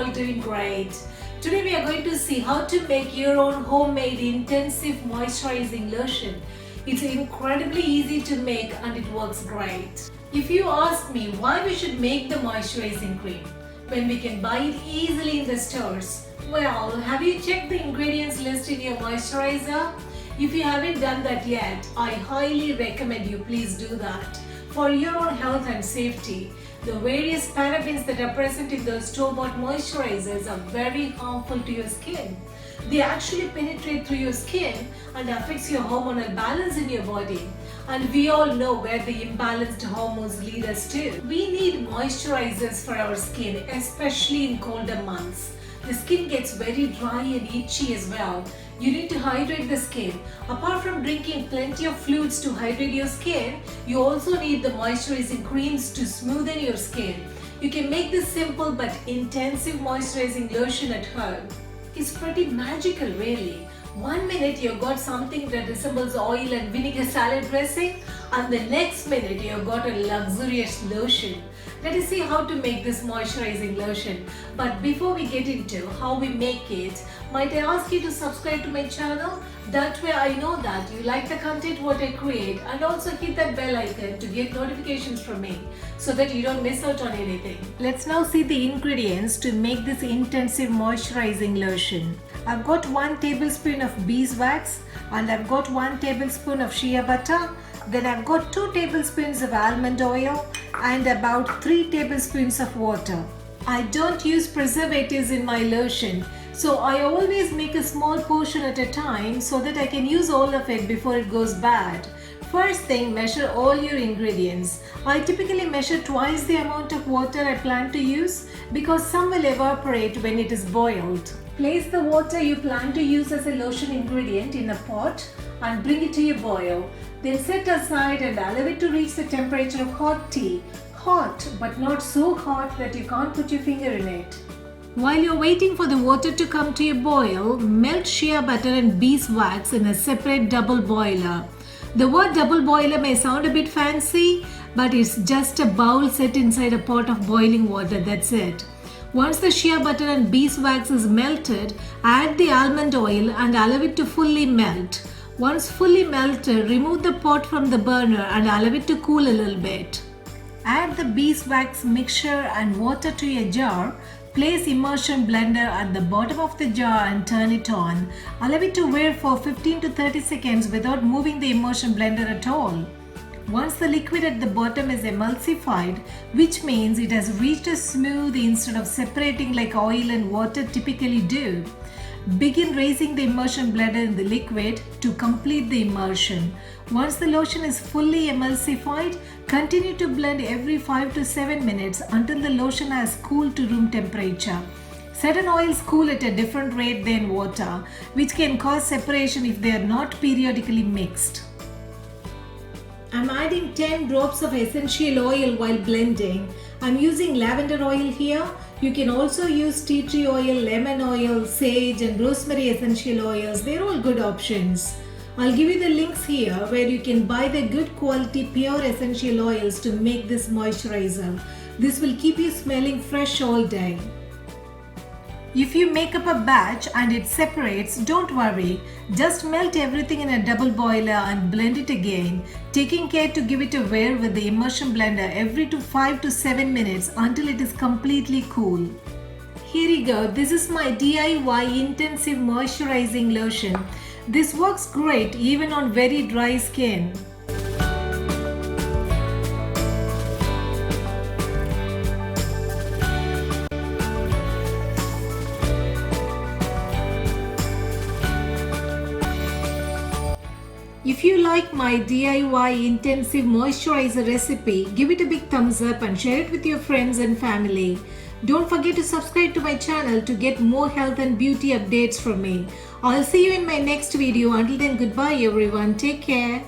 all doing great. Today we are going to see how to make your own homemade intensive moisturizing lotion. It's incredibly easy to make and it works great. If you ask me why we should make the moisturizing cream when we can buy it easily in the stores, well, have you checked the ingredients list in your moisturizer? If you haven't done that yet, I highly recommend you please do that. For your own health and safety, the various parabens that are present in those store-bought moisturizers are very harmful to your skin. They actually penetrate through your skin and affects your hormonal balance in your body. And we all know where the imbalanced hormones lead us to. We need moisturizers for our skin, especially in colder months. The skin gets very dry and itchy as well. You need to hydrate the skin. Apart from drinking plenty of fluids to hydrate your skin, you also need the moisturizing creams to smoothen your skin. You can make this simple but intensive moisturizing lotion at home. It's pretty magical really. 1 minute you've got something that resembles oil and vinegar salad dressing, and the next minute you've got a luxurious lotion. Let us see how to make this moisturizing lotion. But before we get into how we make it, might I ask you to subscribe to my channel? That way I know that you like the content what I create, and also hit that bell icon to get notifications from me so that you don't miss out on anything. Let's now see the ingredients to make this intensive moisturizing lotion. I've got 1 tablespoon of beeswax, and I've got 1 tablespoon of shea butter. Then I've got 2 tablespoons of almond oil and about 3 tablespoons of water. I don't use preservatives in my lotion, so I always make a small portion at a time so that I can use all of it before it goes bad. First thing, measure all your ingredients. I typically measure twice the amount of water I plan to use because some will evaporate when it is boiled. Place the water you plan to use as a lotion ingredient in a pot and bring it to a boil. Then set aside and allow it to reach the temperature of hot tea. Hot, but not so hot that you can't put your finger in it. While you're waiting for the water to come to a boil, melt shea butter and beeswax in a separate double boiler. The word double boiler may sound a bit fancy, but it's just a bowl set inside a pot of boiling water, that's it. Once the shea butter and beeswax is melted, add the almond oil and allow it to fully melt. Once fully melted, remove the pot from the burner and allow it to cool a little bit. Add the beeswax mixture and water to a jar. Place immersion blender at the bottom of the jar and turn it on. Allow it to wear for 15 to 30 seconds without moving the immersion blender at all. Once the liquid at the bottom is emulsified, which means it has reached a smooth instead of separating like oil and water typically do, begin raising the immersion blender in the liquid to complete the immersion. Once the lotion is fully emulsified, continue to blend every 5 to 7 minutes until the lotion has cooled to room temperature. Certain oils cool at a different rate than water, which can cause separation if they are not periodically mixed. I'm adding 10 drops of essential oil while blending. I'm using lavender oil here. You can also use tea tree oil, lemon oil, sage and rosemary essential oils. They're all good options. I'll give you the links here where you can buy the good quality pure essential oils to make this moisturizer. This will keep you smelling fresh all day. If you make up a batch and it separates, don't worry. Just melt everything in a double boiler and blend it again, taking care to give it a wear with the immersion blender every 5 to 7 minutes until it is completely cool. Here you go. This is my DIY intensive moisturizing lotion. This works great even on very dry skin. If you like my DIY intensive moisturizer recipe, give it a big thumbs up and share it with your friends and family. Don't forget to subscribe to my channel to get more health and beauty updates from me. I'll see you in my next video. Until then, goodbye everyone. Take care.